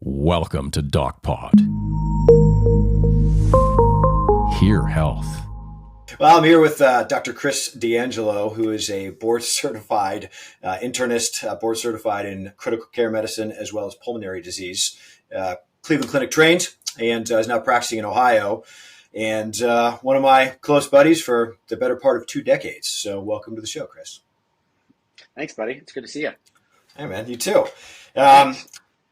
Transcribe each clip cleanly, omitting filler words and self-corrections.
Welcome to DocPod. Hear Health. Well, I'm here with Dr. Chris D'Angelo, who is a board-certified internist, board-certified in critical care medicine as well as pulmonary disease, Cleveland Clinic trained, and is now practicing in Ohio, and one of my close buddies for the better part of 2 decades. So welcome to the show, Chris. Thanks, buddy. It's good to see you. Hey, man. You too.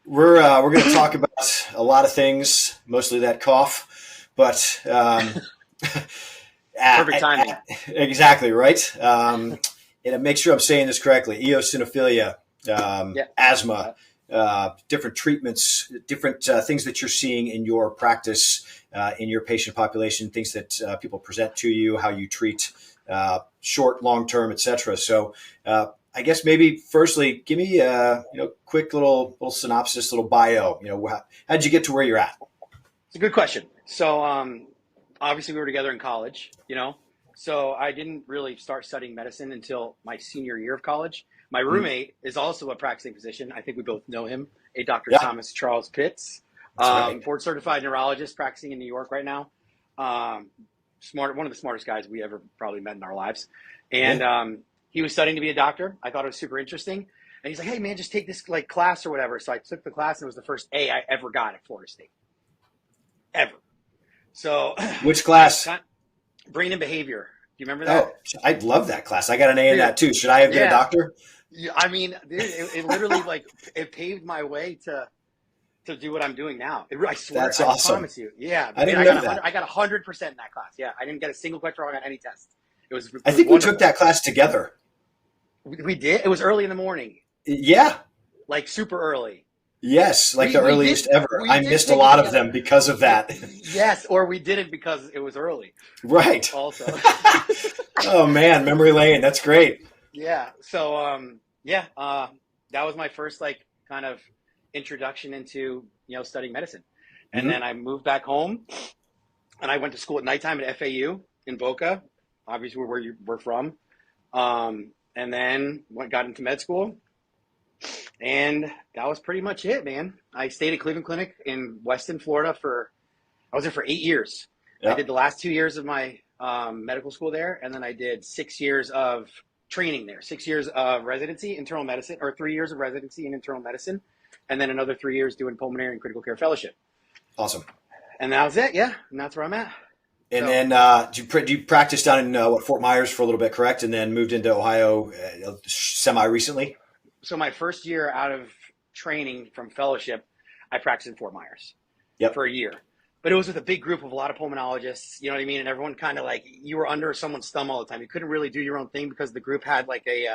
We're going to talk about a lot of things, mostly that cough, but Perfect timing. Exactly right. And make sure I'm saying this correctly: eosinophilia, asthma, different treatments, different things that you're seeing in your practice, in your patient population, things that people present to you, how you treat short, long term, etc. So. I guess maybe firstly, give me a quick little synopsis, little bio. How'd you get to where you're at? It's a good question. So obviously we were together in college, so I didn't really start studying medicine until my senior year of college. My roommate is also a practicing physician. I think we both know him, a Dr. Thomas Charles Pitts, right. board certified neurologist practicing in New York right now. One of the smartest guys we ever probably met in our lives. And he was studying to be a doctor. I thought it was super interesting. And he's like, hey, man, just take this class or whatever. So I took the class, and it was the first A I ever got at Florida State. Ever. So which class? Brain and behavior. Do you remember that? Oh, I love that class. I got an A in that too. Should I have been a doctor? Yeah, I mean, it literally it paved my way to do what I'm doing now. I swear. That's awesome. I promise you. Yeah. I got 100% in that class. Yeah. I didn't get a single question wrong on any test. I think we took that class together. We did? It was early in the morning. Yeah. Like super early. Yes, the earliest ever. I missed a lot of them because of that. Yes, or we did it because it was early. Right. Also. Oh, man, memory lane. That's great. Yeah. So, that was my first kind of introduction into, studying medicine. And then I moved back home and I went to school at nighttime at FAU in Boca, obviously where you were from. And then got into med school. And that was pretty much it, man. I stayed at Cleveland Clinic in Weston, Florida I was there for 8 years. Yeah. I did the last 2 years of my medical school there. And then I did 6 years of training there, 6 years of residency, internal medicine, or 3 years of residency in internal medicine. And then another 3 years doing pulmonary and critical care fellowship. Awesome. And that was it. Yeah. And that's where I'm at. And then you practiced down in Fort Myers for a little bit, correct? And then moved into Ohio semi-recently? So my first year out of training from fellowship, I practiced in Fort Myers for a year. But it was with a big group of a lot of pulmonologists, you know what I mean? And everyone kind of you were under someone's thumb all the time. You couldn't really do your own thing because the group had a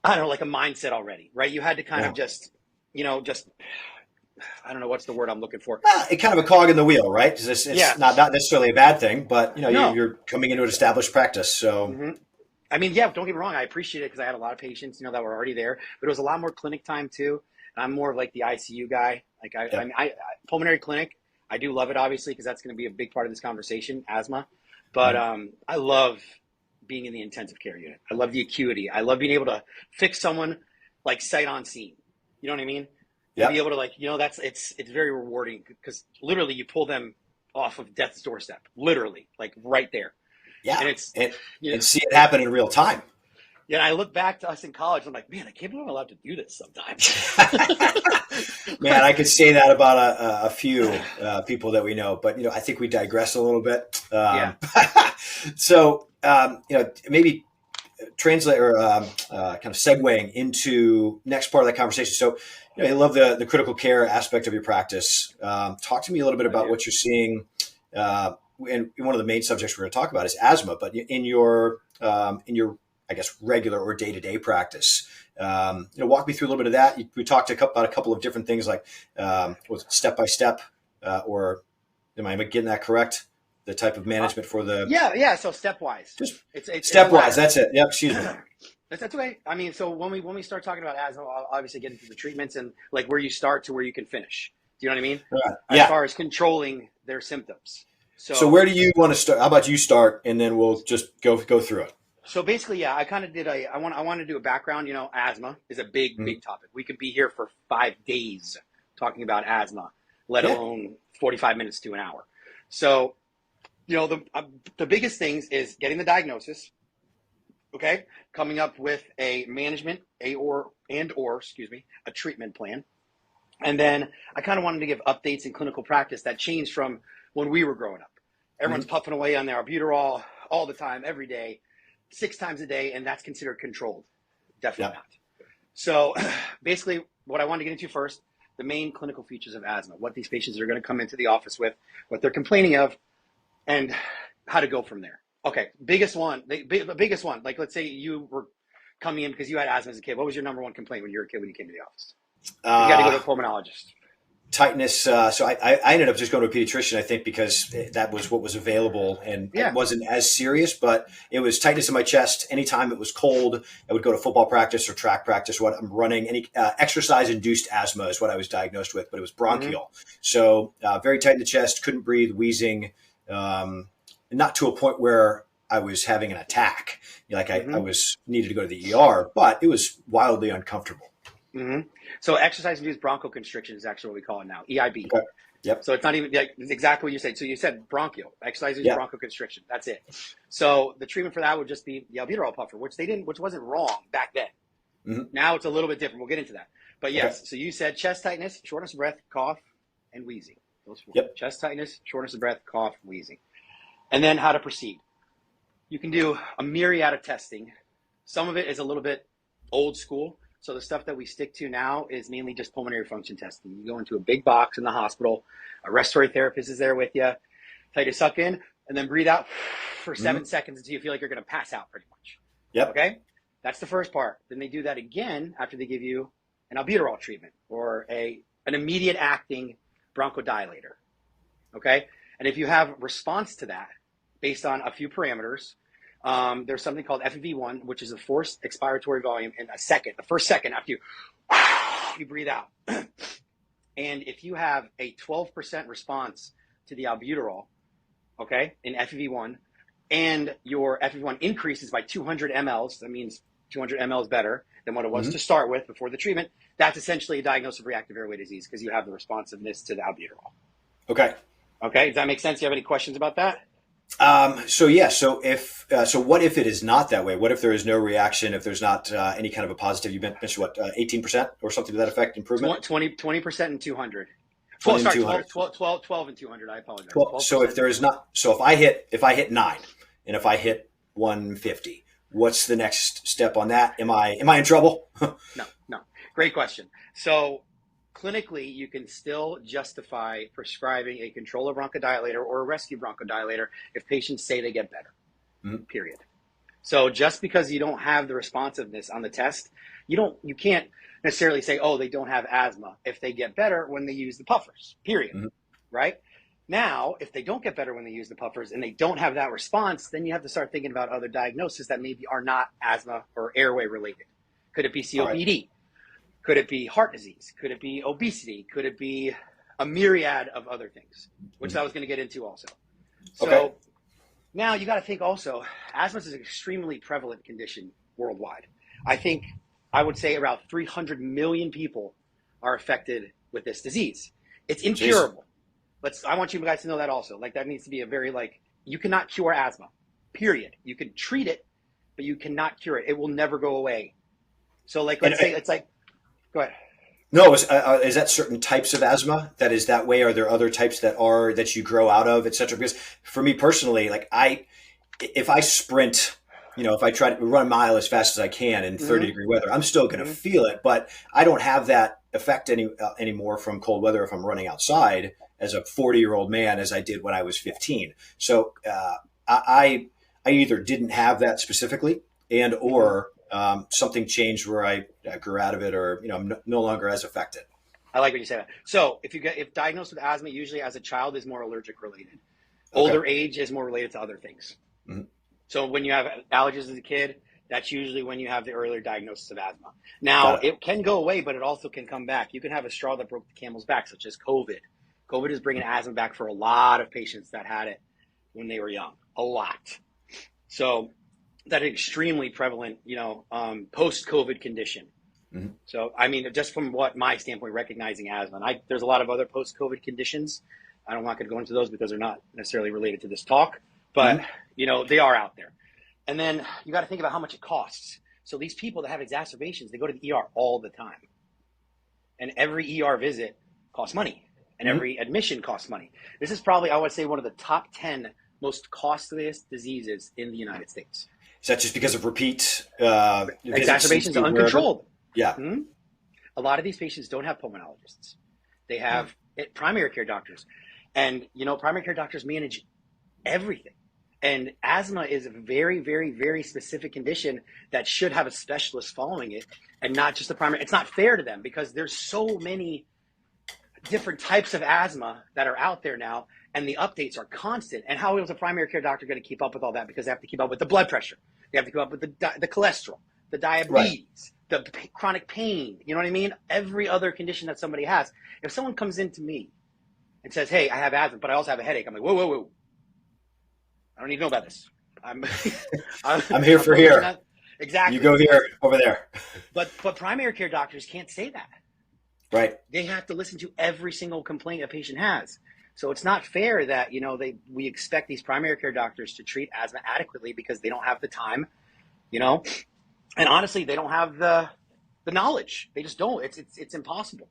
mindset already, right? You had to kind of just I don't know what's the word I'm looking for. It's kind of a cog in the wheel, right? It's not necessarily a bad thing, but you're coming into an established practice. So, I mean, don't get me wrong. I appreciate it because I had a lot of patients, that were already there. But it was a lot more clinic time too. And I'm more of the ICU guy. I pulmonary clinic. I do love it obviously because that's going to be a big part of this conversation, asthma. But I love being in the intensive care unit. I love the acuity. I love being able to fix someone sight on scene. You know what I mean? Yeah. Be able to it's very rewarding because literally you pull them off of death's doorstep, literally right there. Yeah. And see it happen in real time. Yeah. And I look back to us in college. I'm like, man, I can't believe I'm allowed to do this sometimes. Man, I could say that about a few people that we know, but I think we digress a little bit. So maybe translate or kind of segueing into next part of that conversation. So, I love the critical care aspect of your practice. Talk to me a little bit about what you're seeing. And one of the main subjects we're going to talk about is asthma, but in your, I guess, regular or day-to-day practice, walk me through a little bit of that. We talked about a couple of different things step-by-step, or am I getting that correct? The type of management for the... Yeah. So stepwise. It's stepwise. That's it. Yep. Excuse me. That's okay. I mean, so when we start talking about asthma, I'll obviously get into the treatments and where you start to where you can finish. Do you know what I mean? Right. As far as controlling their symptoms. So where do you want to start? How about you start and then we'll just go through it. So basically, I kind of did I want to do a background. Asthma is a big topic. We could be here for 5 days talking about asthma, let Yeah. alone 45 minutes to an hour. So, the biggest things is getting the diagnosis, okay, coming up with a management, or a treatment plan. And then I kind of wanted to give updates in clinical practice that changed from when we were growing up. Everyone's puffing away on their albuterol all the time, every day, 6 times a day, and that's considered controlled. Definitely not. So basically, what I wanted to get into first, the main clinical features of asthma, what these patients are going to come into the office with, what they're complaining of, and how to go from there. Okay, the biggest one, like let's say you were coming in because you had asthma as a kid. What was your number one complaint when you were a kid when you came to the office? You got to go to a pulmonologist. Tightness. So I ended up just going to a pediatrician, I think, because that was what was available, and it wasn't as serious, but it was tightness in my chest. Anytime it was cold, I would go to football practice or track practice. What I'm running, any exercise-induced asthma is what I was diagnosed with, but it was bronchial. So very tight in the chest, couldn't breathe, wheezing, not to a point where I was having an attack. Like I was needed to go to the ER, but it was wildly uncomfortable. So exercise-induced bronchoconstriction is actually what we call it now, EIB. Okay. Yep. So it's not even it's exactly what you said. So you said bronchial, exercise-induced bronchoconstriction. That's it. So the treatment for that would just be the albuterol puffer, which wasn't wrong back then. Now it's a little bit different. We'll get into that. But yes, so you said chest tightness, shortness of breath, cough, and wheezing. Those 4. Chest tightness, shortness of breath, cough, wheezing. And then how to proceed. You can do a myriad of testing. Some of it is a little bit old school. So the stuff that we stick to now is mainly just pulmonary function testing. You go into a big box in the hospital. A respiratory therapist is there with you. Tell you to suck in and then breathe out for 7 seconds until you feel like you're going to pass out pretty much. Okay? That's the first part. Then they do that again after they give you an albuterol treatment or an immediate acting bronchodilator. Okay? And if you have response to that based on a few parameters, there's something called FEV1, which is a forced expiratory volume in a second, the first second after you breathe out. And if you have a 12% response to the albuterol, okay, in FEV1, and your FEV1 increases by 200 mLs, that means 200 mLs better than what it was to start with before the treatment, that's essentially a diagnosis of reactive airway disease because you have the responsiveness to the albuterol. Okay. Okay, does that make sense? Do you have any questions about that? So what if it is not that way? What if there is no reaction? If there's not any kind of a positive, you mentioned 18% or something to that effect improvement? 20% and 200. 12 and 200. I apologize. So if there is not, so if I hit 9 and if I hit 150, what's the next step on that? Am I in trouble? No. Great question. So clinically, you can still justify prescribing a controller bronchodilator or a rescue bronchodilator if patients say they get better, period. So just because you don't have the responsiveness on the test, you can't necessarily say, oh, they don't have asthma if they get better when they use the puffers, period, right? Now, if they don't get better when they use the puffers and they don't have that response, then you have to start thinking about other diagnoses that maybe are not asthma or airway related. Could it be COPD? Could it be heart disease? Could it be obesity? Could it be a myriad of other things, which I was going to get into also. So now you got to think also, asthma is an extremely prevalent condition worldwide. I would say around 300 million people are affected with this disease. It's incurable. I want you guys to know that also. Like that needs to be you cannot cure asthma, period. You can treat it, but you cannot cure it. It will never go away. So let's say it's like, go ahead. No, is that certain types of asthma that is that way? Are there other types that you grow out of, et cetera? Because for me personally, if I sprint, if I try to run a mile as fast as I can in 30-degree weather, I'm still going to feel it, but I don't have that effect anymore from cold weather if I'm running outside as a 40-year-old man as I did when I was 15. So I either didn't have that specifically or something changed where I grew out of it, or I'm no longer as affected. I like what you said. So if diagnosed with asthma, usually as a child is more allergic related. Older age is more related to other things. So when you have allergies as a kid, that's usually when you have the earlier diagnosis of asthma. Now it can go away, but it also can come back. You can have a straw that broke the camel's back, such as COVID. COVID is bringing asthma back for a lot of patients that had it when they were young. A lot. So that extremely prevalent, post-COVID condition. So, I mean, just from what my standpoint, recognizing asthma, and there's a lot of other post-COVID conditions. I'm not going to go into those because they're not necessarily related to this talk, but they are out there. And then you got to think about how much it costs. So these people that have exacerbations, they go to the ER all the time. And every ER visit costs money. And every admission costs money. This is probably, I would say, one of the top 10 most costliest diseases in the United States. Is that just because of repeat exacerbations uncontrolled? Yeah. A lot of these patients don't have pulmonologists. They have primary care doctors. And, primary care doctors manage everything. And asthma is a very, very, very specific condition that should have a specialist following it and not just the primary. It's not fair to them because there's so many different types of asthma that are out there now, and the updates are constant. And how is a primary care doctor going to keep up with all that? Because they have to keep up with the blood pressure. They have to keep up with the cholesterol, the diabetes, the chronic pain. You know what I mean? Every other condition that somebody has. If someone comes in to me and says, hey, I have asthma, but I also have a headache, I'm like, whoa. I don't need to know about this. I'm here for here. Exactly. You go here, over there. But primary care doctors can't say that. Right. They have to listen to every single complaint a patient has. So it's not fair that, we expect these primary care doctors to treat asthma adequately because they don't have the time, and honestly, they don't have the knowledge. They just don't. It's impossible.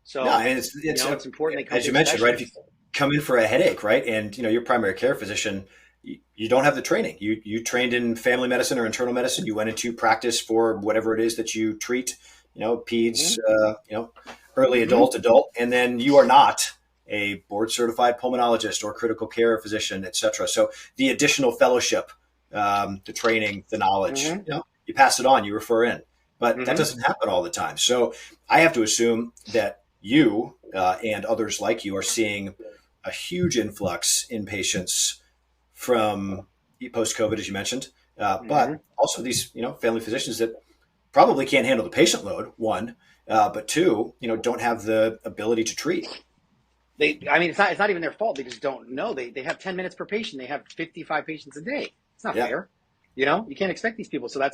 So no, and it's important. As you mentioned, right? If you come in for a headache, right, and your primary care physician, you don't have the training. You trained in family medicine or internal medicine. You went into practice for whatever it is that you treat. Peds, early adult, and then you are not a board certified pulmonologist or critical care physician, et cetera. So the additional fellowship, the training, the knowledge, you pass it on, you refer in, but that doesn't happen all the time. So I have to assume that you and others like you are seeing a huge influx in patients from post-COVID, as you mentioned, but also these, family physicians that probably can't handle the patient load, one, but two, don't have the ability to treat. It's not even their fault. They just don't know. They have 10 minutes per patient. They have 55 patients a day. It's not fair. You can't expect these people. So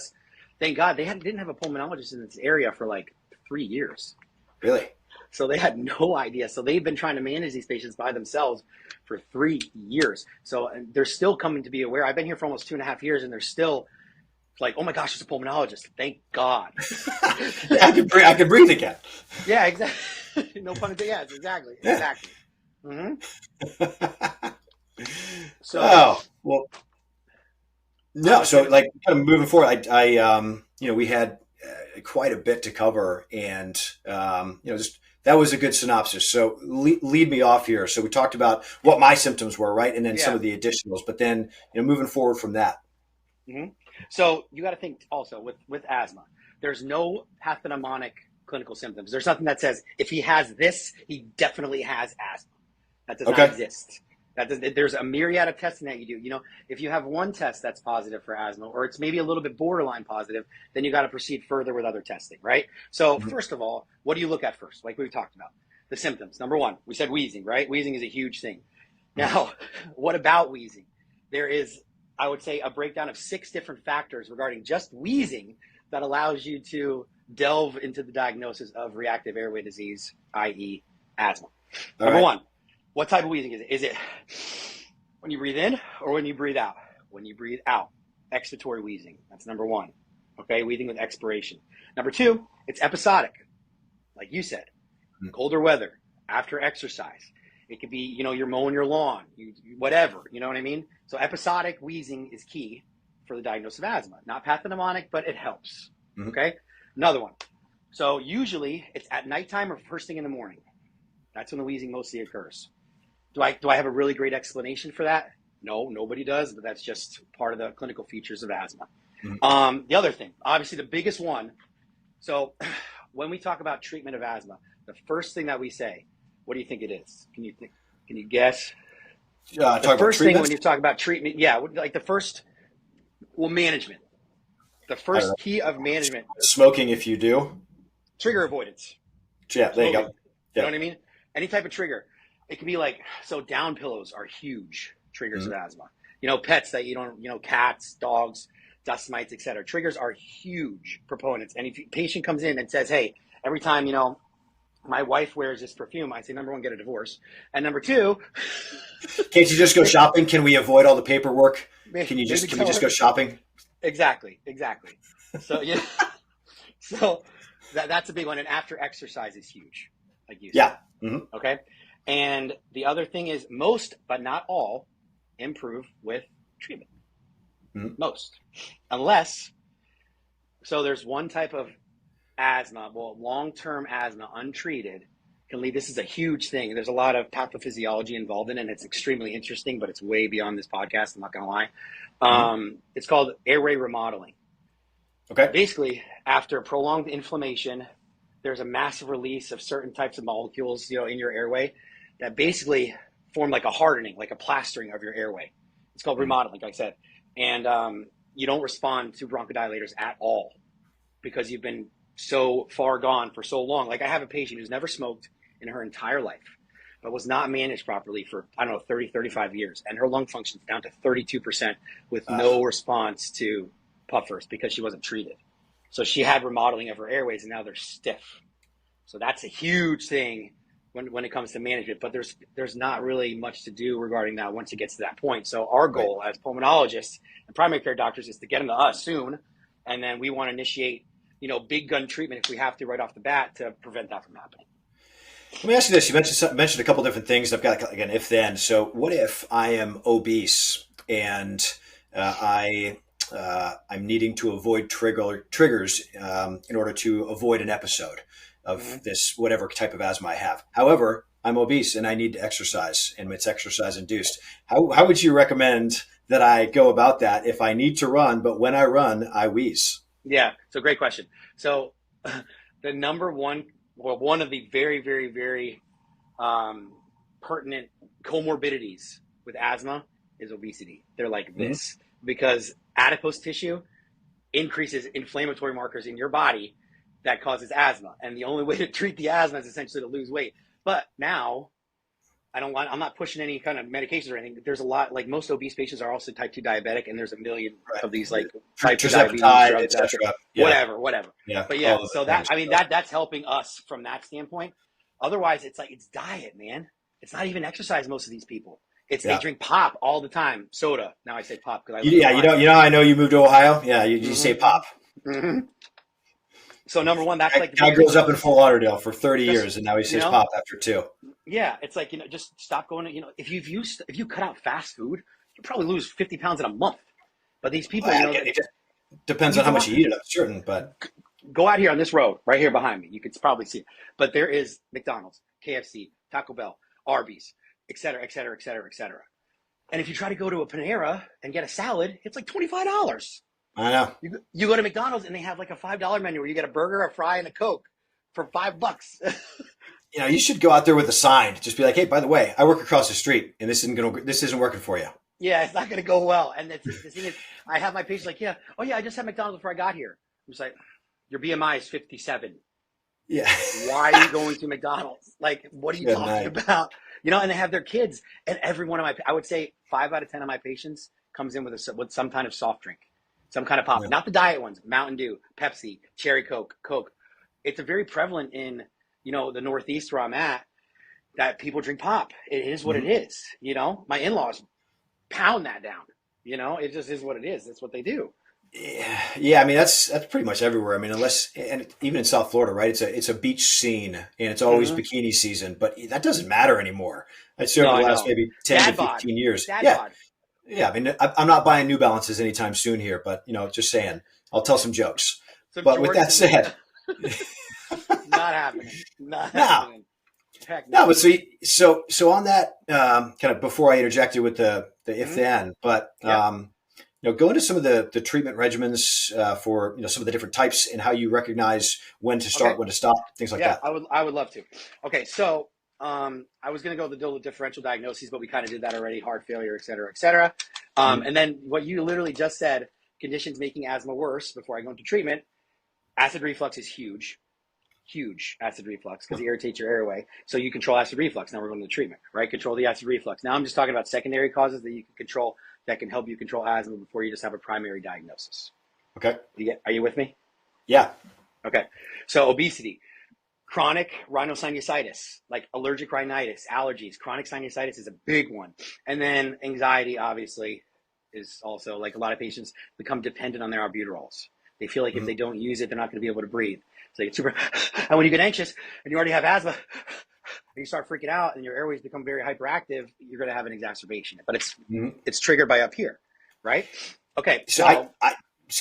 thank God they didn't have a pulmonologist in this area for like 3 years. Really? So they had no idea. So they've been trying to manage these patients by themselves for 3 years. So they're still coming to be aware. I've been here for almost 2.5 years and they're still like, oh my gosh, it's a pulmonologist. Thank God. I can breathe again. Yeah, exactly. No pun intended. Yes, exactly. Yeah. Exactly. So, no. So, like, kind of moving forward, we had quite a bit to cover, and just that was a good synopsis. So, lead me off here. So, we talked about what my symptoms were, right, and then some of the additionals. But then, moving forward from that. So you got to think also with asthma, there's no pathognomonic clinical symptoms. There's nothing that says if he has this, he definitely has asthma. That does not exist. There's a myriad of testing that you do. If you have one test that's positive for asthma, or it's maybe a little bit borderline positive, then you got to proceed further with other testing, right? So first of all, what do you look at first? Like we've talked about, the symptoms. Number one, we said wheezing, right? Wheezing is a huge thing. Now, what about wheezing? There is, I would say, a breakdown of 6 different factors regarding just wheezing that allows you to delve into the diagnosis of reactive airway disease, i.e. asthma. Number one, what type of wheezing is it? Is it when you breathe in or when you breathe out? When you breathe out, expiratory wheezing. That's number one. Okay, wheezing with expiration. Number two, it's episodic. Like you said, colder weather, after exercise. It could be, you're mowing your lawn, whatever, you know what I mean? So episodic wheezing is key for the diagnosis of asthma. Not pathognomonic, but it helps, okay? Another one. So usually it's at nighttime or first thing in the morning. That's when the wheezing mostly occurs. Do I have a really great explanation for that? No, nobody does, but that's just part of the clinical features of asthma. The other thing, obviously the biggest one. So when we talk about treatment of asthma, the first thing that we say, what do you think it is? Can you guess? The first thing when you talk about treatment, like the first, management. The first key of management. Smoking, if you do. Trigger avoidance. Yeah, there you go. Yeah. You know what I mean? Any type of trigger. It can be like, so down pillows are huge triggers of asthma. Pets that you don't, cats, dogs, dust mites, et cetera. Triggers are huge proponents. And if a patient comes in and says, hey, every time, my wife wears this perfume, I say, number one, get a divorce. And number two, can't you just go shopping? Can we avoid all the paperwork? Can we just go shopping? Exactly. So, so that's a big one. And after exercise is huge. Like you said. Yeah. Mm-hmm. Okay. And the other thing is most, but not all, improve with treatment. Mm-hmm. Most. So there's one type of asthma, long-term asthma, untreated, can lead. This is a huge thing. There's a lot of pathophysiology involved in it, and it's extremely interesting, but it's way beyond this podcast. I'm not going to lie. It's called airway remodeling. Okay. Basically, after prolonged inflammation, there's a massive release of certain types of molecules, in your airway that basically form like a hardening, like a plastering of your airway. It's called remodeling, like I said. And you don't respond to bronchodilators at all because you've been so far gone for so long. Like I have a patient who's never smoked in her entire life, but was not managed properly for, 30, 35 years. And her lung function's down to 32% with no response to puffers because she wasn't treated. So she had remodeling of her airways and now they're stiff. So that's a huge thing when it comes to management, but there's not really much to do regarding that once it gets to that point. So our goal as pulmonologists and primary care doctors is to get them to us soon. And then we want to initiate big gun treatment if we have to right off the bat to prevent that from happening. Let me ask you this. You mentioned a couple different things. I've got like an if then. So what if I am obese and I'm needing to avoid triggers in order to avoid an episode of this, whatever type of asthma I have. However, I'm obese and I need to exercise and it's exercise induced. How would you recommend that I go about that if I need to run, but when I run, I wheeze? Yeah, so great question. So the number one, one of the very, very, very pertinent comorbidities with asthma is obesity. They're like this because adipose tissue increases inflammatory markers in your body that causes asthma. And the only way to treat the asthma is essentially to lose weight. But now I'm not pushing any kind of medications or anything. There's a lot, like most obese patients are also type 2 diabetic, and there's a million of these like type 2 diabetes drugs, whatever. Yeah. But so that's helping us from that standpoint. Otherwise, it's diet, man. It's not even exercise. Most of these people, they drink pop all the time, soda. Now I say pop because I know you moved to Ohio. Yeah, you say pop. Mm-hmm. So number one, that's guy grows up in Fort Lauderdale for 30 years, and now he says pop after 2. Yeah, it's like, just stop going to, if you cut out fast food, you probably lose 50 pounds in a month. But these people, it depends on how much you eat it, I'm certain, but go out here on this road right here behind me. You could probably see it. But there is McDonald's, KFC, Taco Bell, Arby's, et cetera, et cetera, et cetera, et cetera. And if you try to go to a Panera and get a salad, it's like $25. I know. You go to McDonald's and they have like a $5 menu where you get a burger, a fry, and a Coke for $5. You should go out there with a sign. Just be like, hey, by the way, I work across the street, and this isn't working for you. Yeah, it's not going to go well. And the thing is, I have my patients like, I just had McDonald's before I got here. I'm just like, your BMI is 57. Yeah. Why are you going to McDonald's? Like, what are you talking about? And they have their kids. And every one of I would say 5 out of 10 of my patients comes in with some kind of soft drink, some kind of pop. Yeah. Not the diet ones, Mountain Dew, Pepsi, Cherry Coke. It's a very prevalent in the Northeast where I'm at, that people drink pop. It is what it is. My in-laws pound that down. It just is what it is. That's what they do. Yeah. I mean, that's pretty much everywhere. I mean, and even in South Florida, right? It's a beach scene and it's always bikini season, but that doesn't matter anymore. I'd say over the last maybe 10 to 15 years. Yeah. I mean, I'm not buying New Balances anytime soon here, but just saying, I'll tell some jokes. But with that said, not happening. Not happening. Heck no. But so on that, kind of before I interjected with the if then, but go into some of the treatment regimens for some of the different types and how you recognize when to start, when to stop, things like that. I would love to. Okay, so I was going to go the differential diagnoses, but we kind of did that already: heart failure, et cetera, et cetera. And then what you literally just said, conditions making asthma worse. Before I go into treatment, acid reflux is huge. huge acid reflux because it irritates your airway. So you control acid reflux. Now we're going to the treatment, right? Control the acid reflux. Now I'm just talking about secondary causes that you can control that can help you control asthma before you just have a primary diagnosis. Okay. Are you with me? Yeah. Okay. So obesity, chronic rhinosinusitis, like allergic rhinitis, allergies. Chronic sinusitis is a big one. And then anxiety, obviously, is also like a lot of patients become dependent on their albuterols. They feel like if they don't use it, they're not going to be able to breathe. So they get super, and when you get anxious and you already have asthma and you start freaking out and your airways become very hyperactive, you're going to have an exacerbation. But it's triggered by up here, right? Okay. So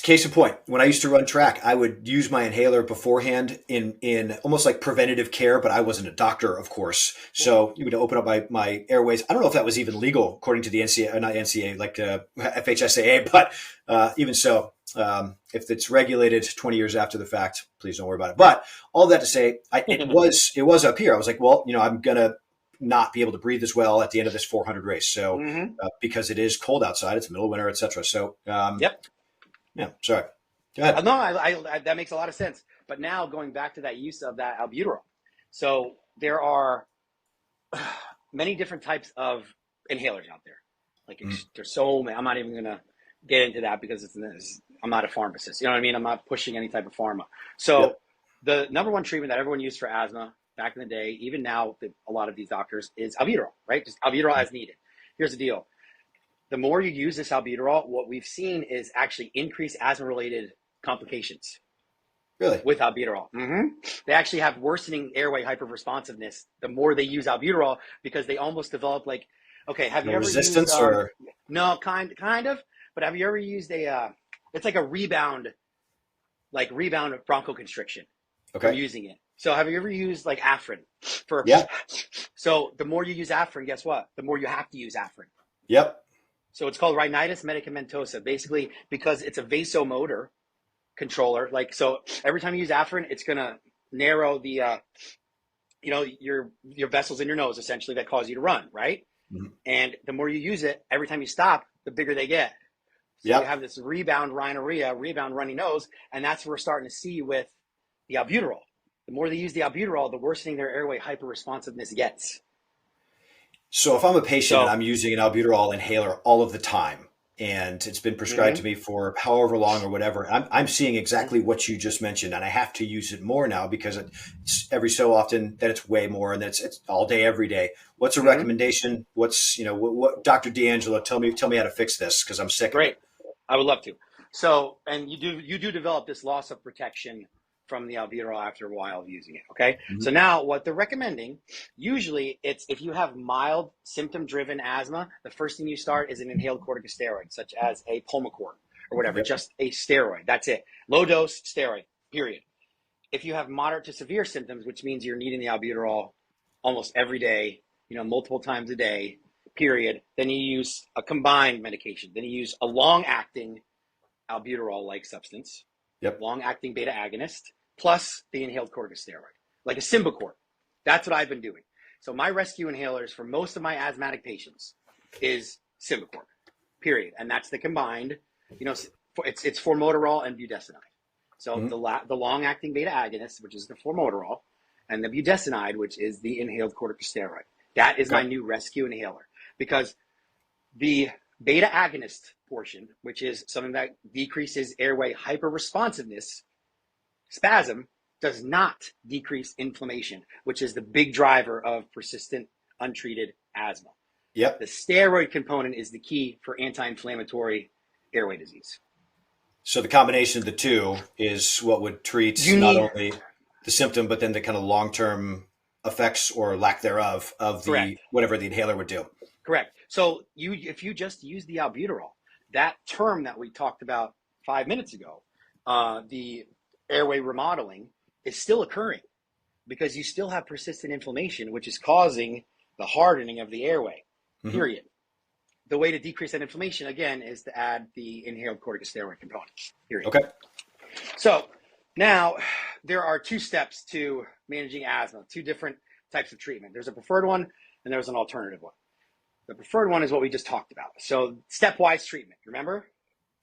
case in point, when I used to run track, I would use my inhaler beforehand in almost like preventative care, but I wasn't a doctor, of course. So you would open up my airways. I don't know if that was even legal according to the NCA, not NCA, like FHSAA, but even so, if it's regulated 20 years after the fact, please don't worry about it. But all that to say, it was up here. I was like, well, I'm going to not be able to breathe as well at the end of this 400 race. So because it is cold outside, it's middle of winter, et cetera. So yeah, sorry. Go ahead. No, I that makes a lot of sense. But now going back to that use of that albuterol. So there are many different types of inhalers out there. Like there's so many. I'm not even going to get into that because I'm not a pharmacist. You know what I mean? I'm not pushing any type of pharma. So the number one treatment that everyone used for asthma back in the day, even now with a lot of these doctors, is albuterol, right? Just albuterol as needed. Here's the deal. The more you use this albuterol, what we've seen is actually increased asthma-related complications. Really? With albuterol. They actually have worsening airway hyperresponsiveness the more they use albuterol because they almost develop like, okay, have you ever resistance used, or? No, kind of, but have you ever used it's like a rebound bronchoconstriction from using it. So have you ever used like Afrin for? Yeah. So the more you use Afrin, guess what? The more you have to use Afrin. Yep. So it's called rhinitis medicamentosa, basically because it's a vasomotor controller. Like, so every time you use Afrin, it's going to narrow the, your vessels in your nose, essentially, that cause you to run, right? And the more you use it, every time you stop, the bigger they get. So you have this rebound rhinorrhea, rebound runny nose, and that's what we're starting to see with the albuterol. The more they use the albuterol, the worsening their airway hyperresponsiveness gets. So if I'm a patient and I'm using an albuterol inhaler all of the time, and it's been prescribed to me for however long or whatever, I'm seeing exactly what you just mentioned, and I have to use it more now because it's every so often that it's way more, and it's all day, every day. What's a recommendation? What's what Dr. D'Angelo, tell me how to fix this because I'm sick. Great, I would love to. So, and you do develop this loss of protection from the albuterol after a while of using it. Okay. So now what they're recommending, usually it's if you have mild symptom driven asthma, the first thing you start is an inhaled corticosteroid, such as a Pulmicort or whatever, just a steroid. That's it. Low dose steroid, period. If you have moderate to severe symptoms, which means you're needing the albuterol almost every day, multiple times a day, period, then you use a combined medication. Then you use a long acting albuterol-like substance. Long-acting beta agonist, plus the inhaled corticosteroid, like a Symbicort. That's what I've been doing. So my rescue inhalers for most of my asthmatic patients is Symbicort, period. And that's the combined, it's formoterol and budesonide. So the long-acting beta agonist, which is the formoterol, and the budesonide, which is the inhaled corticosteroid. That is my new rescue inhaler because the beta agonist portion, which is something that decreases airway hyperresponsiveness, spasm, does not decrease inflammation, which is the big driver of persistent untreated asthma. The steroid component is the key for anti-inflammatory airway disease. So the combination of the two is what would treat not only the symptom, but then the kind of long-term effects or lack thereof of whatever the inhaler would do. Correct. So if you just use the albuterol, that term that we talked about 5 minutes ago, the airway remodeling, is still occurring because you still have persistent inflammation, which is causing the hardening of the airway, period. The way to decrease that inflammation, again, is to add the inhaled corticosteroid component, period. Okay. So now there are 2 steps to managing asthma, 2 different types of treatment. There's a preferred one and there's an alternative one. The preferred one is what we just talked about. So stepwise treatment, remember?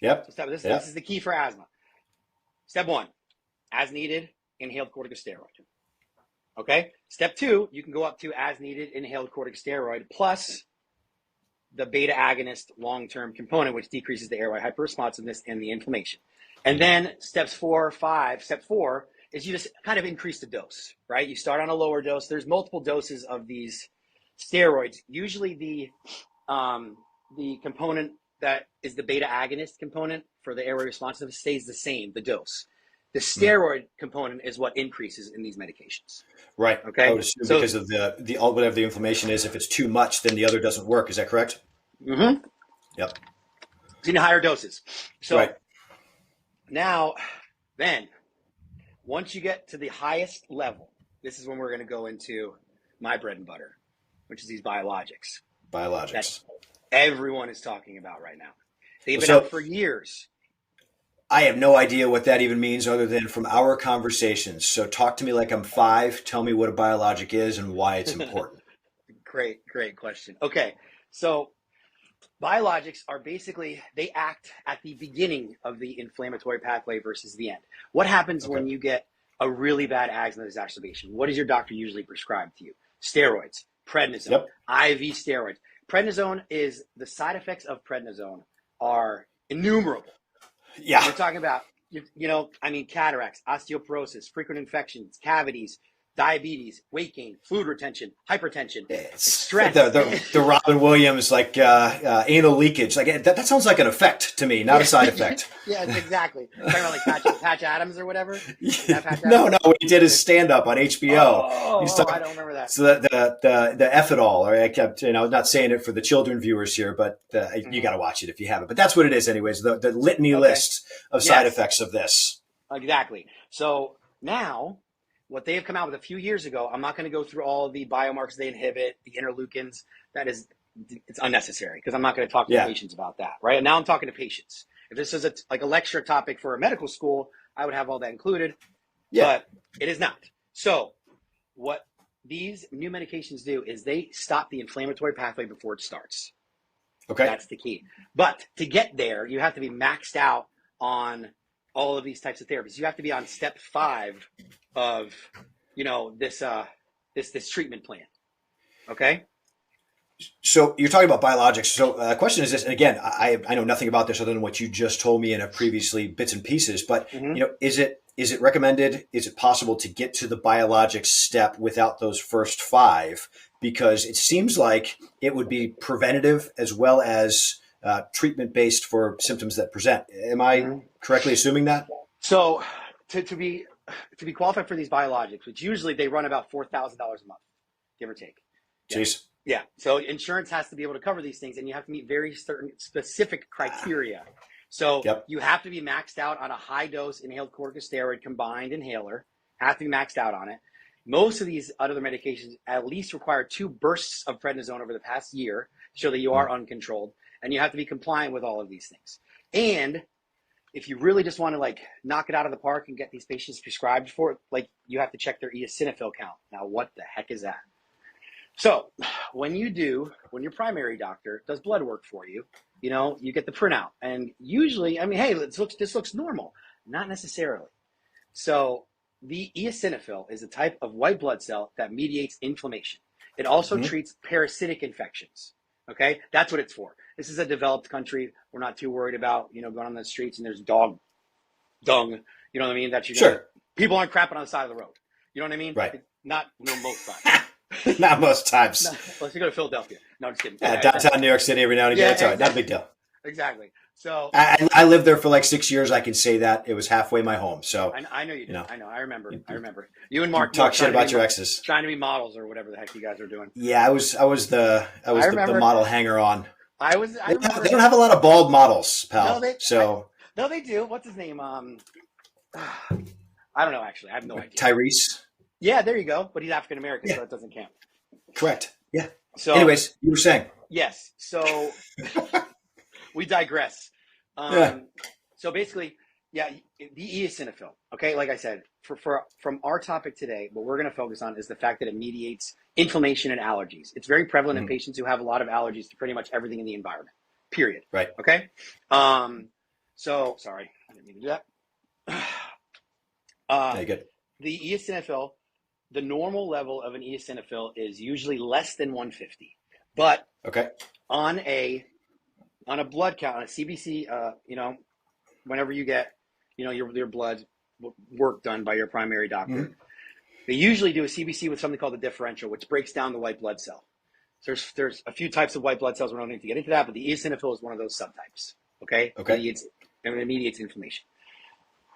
So this is the key for asthma. Step 1, as needed, inhaled corticosteroid. Okay. Step 2, you can go up to as needed inhaled corticosteroid plus the beta agonist long-term component, which decreases the airway hyperresponsiveness and the inflammation. And then step 4 is you just kind of increase the dose, right? You start on a lower dose. There's multiple doses of these steroids. Usually the component that is the beta agonist component for the airway responsiveness stays the same, the dose. The steroid component is what increases in these medications. Right. Okay. I would assume because of the whatever the inflammation is, if it's too much, then the other doesn't work. Is that correct? Mm-hmm. Yep. It's in higher doses. So right. Now, then, once you get to the highest level, this is when we're going to go into my bread and butter, which is these biologics. Biologics. That everyone is talking about right now. They've been out for years. I have no idea what that even means other than from our conversations. So talk to me like I'm 5. Tell me what a biologic is and why it's important. Great question. Okay, so biologics are basically, they act at the beginning of the inflammatory pathway versus the end. What happens when you get a really bad asthma exacerbation? What does your doctor usually prescribe to you? Steroids, prednisone, IV steroids. Prednisone is, the side effects of prednisone are innumerable. Yeah. We're talking about, cataracts, osteoporosis, frequent infections, cavities, diabetes, weight gain, fluid retention, hypertension, stress. The Robin Williams, anal leakage. Like that sounds like an effect to me, not a side effect. Yeah, exactly. Talking about like Patch Adams or whatever? No. What he did is stand up on HBO. I don't remember that. So the Ethidol, or I kept, not saying it for the children viewers here, but you got to watch it if you haven't. But that's what it is anyways, the litany list of side effects of this. Exactly. So now, what they have come out with a few years ago, I'm not going to go through all of the biomarkers they inhibit, the interleukins. It's unnecessary because I'm not going to talk to patients about that, right? And now I'm talking to patients. If this is a lecture topic for a medical school, I would have all that included, but it is not. So what these new medications do is they stop the inflammatory pathway before it starts. Okay. That's the key. But to get there, you have to be maxed out on all of these types of therapies. You have to be on step 5 of, this treatment plan. Okay. So you're talking about biologics. So the question is this, and again, I know nothing about this other than what you just told me in a previously bits and pieces, but is it recommended? Is it possible to get to the biologics step without those first 5? Because it seems like it would be preventative as well as treatment based for symptoms that present. Am I correctly assuming that? So to be qualified for these biologics, which usually they run about $4,000 a month, give or take. Jeez. Yeah. So insurance has to be able to cover these things, and you have to meet very certain specific criteria. So you have to be maxed out on a high dose inhaled corticosteroid combined inhaler, have to be maxed out on it. Most of these other medications at least require 2 bursts of prednisone over the past year to show that you are uncontrolled, and you have to be compliant with all of these things. And if you really just want to knock it out of the park and get these patients prescribed for it, you have to check their eosinophil count. Now, what the heck is that? So when your primary doctor does blood work for you, you get the printout, and usually, hey, this looks normal. Not necessarily. So the eosinophil is a type of white blood cell that mediates inflammation. It also treats parasitic infections. Okay, that's what it's for. This is a developed country. We're not too worried about, going on the streets and there's dog dung. You know what I mean? People aren't crapping on the side of the road. You know what I mean? Right. Not most times. Not most times. No, unless you go to Philadelphia. No, I'm just kidding. Downtown New York City every now and again. It's all right. Not a big deal. Exactly. So I lived there for 6 years. I can say that it was halfway my home. So I know you did. I know. I remember. You and Mark talk shit about your exes, trying to be models or whatever the heck you guys are doing. Yeah, I was the model hanger on. They don't have a lot of bald models, pal. No, they do. What's his name? I don't know. Actually, I have no idea. Tyrese. Yeah, there you go. But he's African American, so that doesn't count. Correct. Yeah. So, anyways, you were saying. Yes. So we digress. So basically, the eosinophil. Okay, like I said, from our topic today, what we're going to focus on is the fact that it mediates inflammation and allergies. It's very prevalent in patients who have a lot of allergies to pretty much everything in the environment. Period. Right. Okay. So sorry, I didn't mean to do that. Very good. the eosinophil, the normal level of an eosinophil is usually less than 150. But on a blood count, on a CBC, whenever you get, your blood work done by your primary doctor, they usually do a CBC with something called the differential, which breaks down the white blood cell. So there's a few types of white blood cells. We don't need to get into that, but the eosinophil is one of those subtypes. Okay. It mediates inflammation.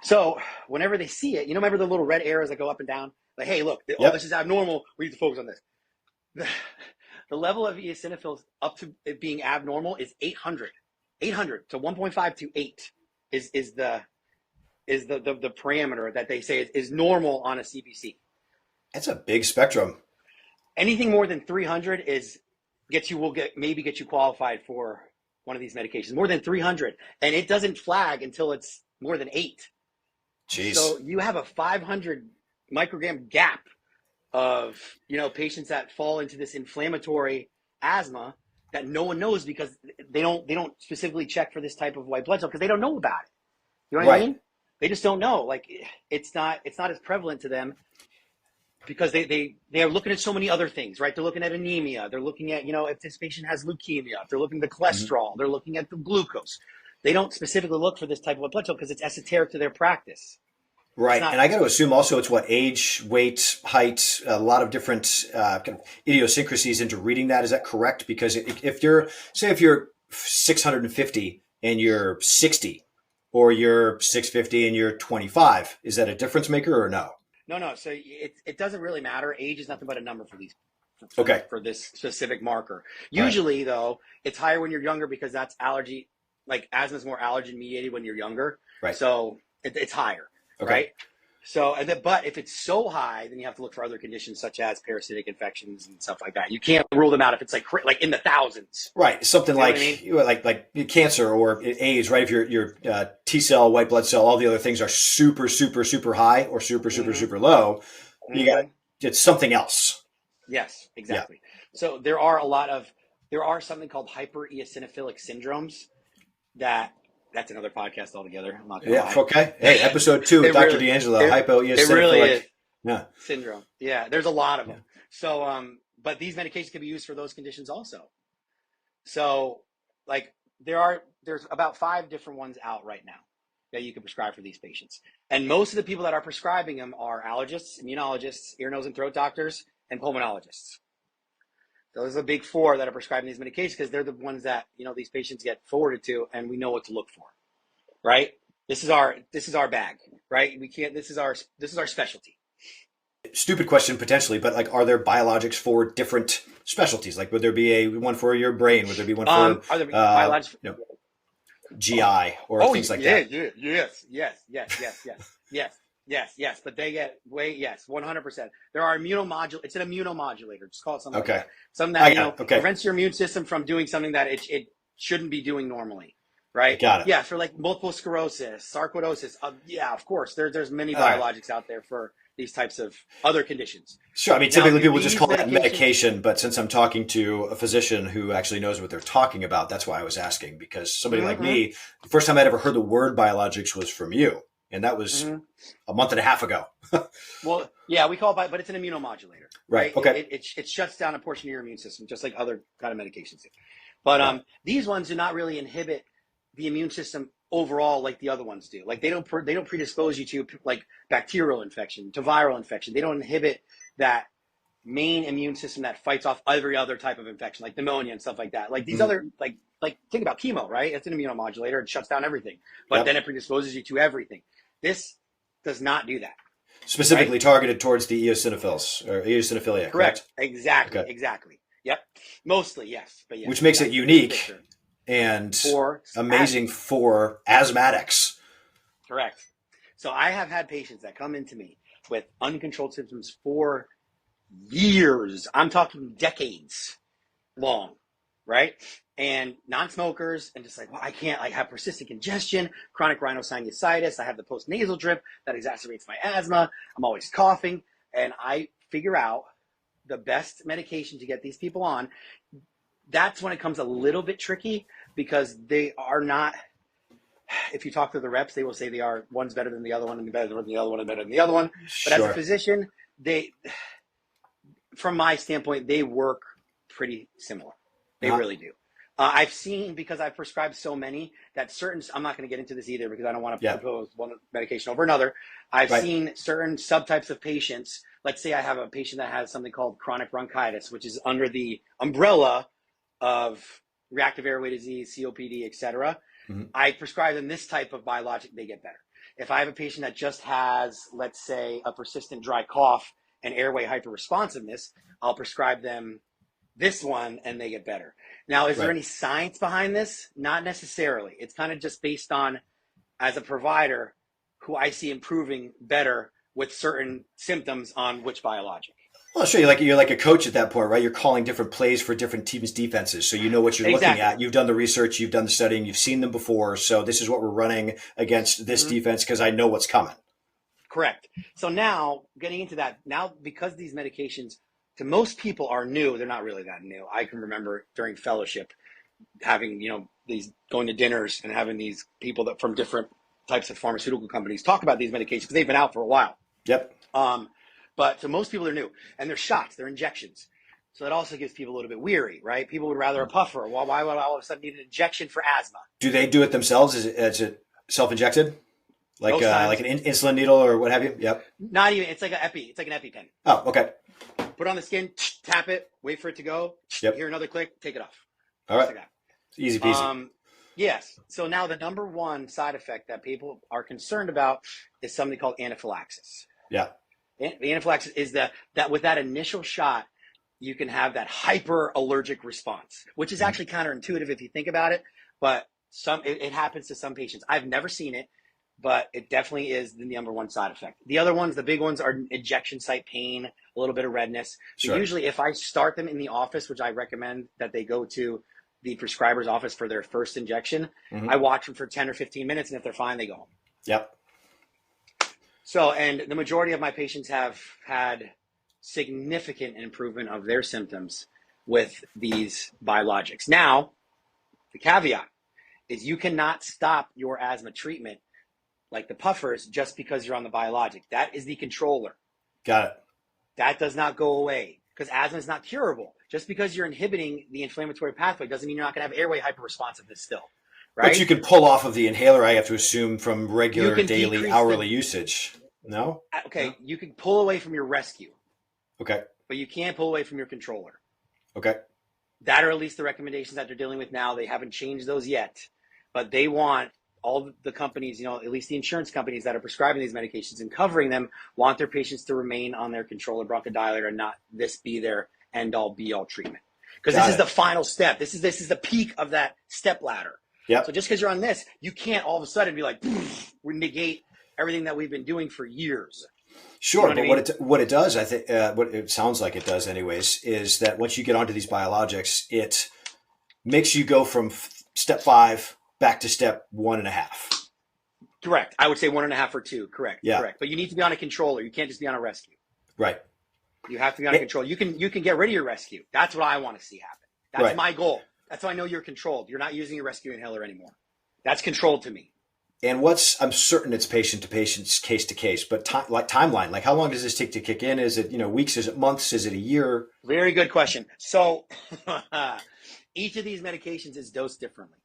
So whenever they see it, remember the little red arrows that go up and down? Like, hey, look, this is abnormal. We need to focus on this. The level of eosinophils up to it being abnormal is 800. 800 to 1.5 to 8 is the parameter that they say is normal on a CBC. That's a big spectrum. Anything more than 300 will get you qualified for one of these medications. More than 300, and it doesn't flag until it's more than 8. Jeez. So you have a 500 microgram gap of patients that fall into this inflammatory asthma that no one knows because they don't specifically check for this type of white blood cell because they don't know about it. You know what I mean? They just don't know. Like it's not as prevalent to them because they are looking at so many other things, right? They're looking at anemia. They're looking at, if this patient has leukemia, if they're looking at the cholesterol, they're looking at the glucose. They don't specifically look for this type of white blood cell because it's esoteric to their practice. Right. And I got to assume also it's age, weight, height, a lot of different kind of idiosyncrasies into reading that. Is that correct? Because if you're 650 and you're 60, or you're 650 and you're 25, is that a difference maker or no? No. So it doesn't really matter. Age is nothing but a number for these. For this specific marker. Usually, though, it's higher when you're younger because that's allergy. Like asthma is more allergen mediated when you're younger. Right. So it's higher. Right. So, but if it's so high, then you have to look for other conditions such as parasitic infections and stuff like that. You can't rule them out if it's like in the thousands. Right. Something like cancer or AIDS, right? If your T cell, white blood cell, all the other things are super, super, super high or super, super, super low, it's something else. Yes, exactly. Yeah. So there are something called hypereosinophilic syndromes that's another podcast altogether. I'm not gonna lie. Okay. Hey, episode 2 with Dr. D'Angelo, hypoeosinophilic. It really is. Syndrome. Yeah, there's a lot of them. So, but these medications can be used for those conditions also. So, there's about 5 different ones out right now that you can prescribe for these patients. And most of the people that are prescribing them are allergists, immunologists, ear, nose, and throat doctors, and pulmonologists. Those are the big 4 that are prescribing these medications because they're the ones that these patients get forwarded to, and we know what to look for, right? This is our bag, right? We can't. This is our specialty. Stupid question potentially, but are there biologics for different specialties? Like, would there be one for your brain? Would there be one for are there biologics? GI or things like that? Yes, but they get 100%. There are it's an immunomodulator. Just call it something like that. Something that prevents your immune system from doing something that it shouldn't be doing normally, right? Got it. Yeah, for like multiple sclerosis, sarcoidosis. Of course, there's many biologics out there for these types of other conditions. Sure. I mean, typically people just call that medication, but since I'm talking to a physician who actually knows what they're talking about, that's why I was asking, because somebody like me, the first time I'd ever heard the word biologics was from you. And that was a month and a half ago. Well, yeah, we call it, but it's an immunomodulator. Right. Okay. It shuts down a portion of your immune system, just like other kind of medications do. But these ones do not really inhibit the immune system overall like the other ones do. Like they don't predispose you to like bacterial infection, to viral infection. They don't inhibit that main immune system that fights off every other type of infection, like pneumonia and stuff like that. Like these other like think about chemo, right? It's an immunomodulator. It shuts down everything, but then it predisposes you to everything. This does not do that. Specifically targeted towards the eosinophils or eosinophilia, correct? Exactly. Yep. Mostly, yes. But which makes it unique and amazing for asthmatics. Correct. So I have had patients that come into me with uncontrolled symptoms for years. I'm talking decades long, right? And non-smokers, and just like, well, I can't, I have persistent congestion, chronic rhinosinusitis, I have the post-nasal drip that exacerbates my asthma, I'm always coughing, and I figure out the best medication to get these people on. That's when it comes a little bit tricky because they are not, if you talk to the reps, they will say one's better than the other one, and better than the other one, and better than the other one. But as a physician, from my standpoint, they work pretty similar. They really do. I've seen, because I've prescribed so many, that I'm not going to get into this either because I don't want to propose one medication over another. I've seen certain subtypes of patients. Let's say I have a patient that has something called chronic bronchitis, which is under the umbrella of reactive airway disease, COPD, et cetera. Mm-hmm. I prescribe them this type of biologic, they get better. If I have a patient that just has, let's say, a persistent dry cough and airway hyperresponsiveness, I'll prescribe them this one and they get better. Now, is there any science behind this? Not necessarily. It's kind of just based on, as a provider, who I see improving better with certain symptoms on which biologic. Well, sure. You're like a coach at that point, right? You're calling different plays for different teams' defenses. So you know what you're looking at. You've done the research, you've done the studying, you've seen them before. So this is what we're running against this defense because I know what's coming. Correct. So now, getting into that, because these medications to most people are new, they're not really that new. I can remember during fellowship having, these going to dinners and having these people that from different types of pharmaceutical companies talk about these medications because they've been out for a while. Yep. But to most people, they're new, and they're shots, they're injections. So that also gives people a little bit weary, right? People would rather a puffer. Well, why would I all of a sudden need an injection for asthma? Do they do it themselves? Is it self-injected? Like an insulin needle or what have you? Yep. Not even. It's like an EpiPen. Oh, okay. Put it on the skin, tap it, wait for it to go. Yep. Hear another click, take it off. All right. Like easy peasy. Yes. So now the number one side effect that people are concerned about is something called anaphylaxis. Yeah. The anaphylaxis is that with that initial shot, you can have that hyper allergic response, which is actually counterintuitive if you think about it. But it happens to some patients. I've never seen it, but it definitely is the number one side effect. The other ones, the big ones, are injection site pain, a little bit of redness. So usually if I start them in the office, which I recommend that they go to the prescriber's office for their first injection, I watch them for 10 or 15 minutes, and if they're fine, they go home. Yep. So, and the majority of my patients have had significant improvement of their symptoms with these biologics. Now, the caveat is you cannot stop your asthma treatment like the puffers just because you're on the biologic. That is the controller. Got it. That does not go away because asthma is not curable. Just because you're inhibiting the inflammatory pathway doesn't mean you're not going to have airway hyperresponsiveness still. Right? But you can pull off of the inhaler, I have to assume, from regular daily, hourly usage. No? Okay, no? You can pull away from your rescue. Okay. But you can't pull away from your controller. Okay. That are at least the recommendations that they're dealing with now. They haven't changed those yet. But they want all the companies, at least the insurance companies that are prescribing these medications and covering them, want their patients to remain on their controller bronchodilator and not this be their end-all, be-all treatment. Because this is the final step. This is the peak of that step ladder. Yep. So just because you're on this, you can't all of a sudden be like, we negate everything that we've been doing for years. Sure, you know but what it does, I think, what it sounds like it does anyways, is that once you get onto these biologics, it makes you go from step 5 back to step 1.5. Correct. I would say 1.5 or 2. Correct. Yeah. Correct. But you need to be on a controller. You can't just be on a rescue. Right. You have to be on a control. You can get rid of your rescue. That's what I want to see happen. That's my goal. That's how I know you're controlled. You're not using your rescue inhaler anymore. That's controlled to me. And I'm certain it's patient to patient, case to case, but timeline, like how long does this take to kick in? Is it, weeks? Is it months? Is it a year? Very good question. So each of these medications is dosed differently.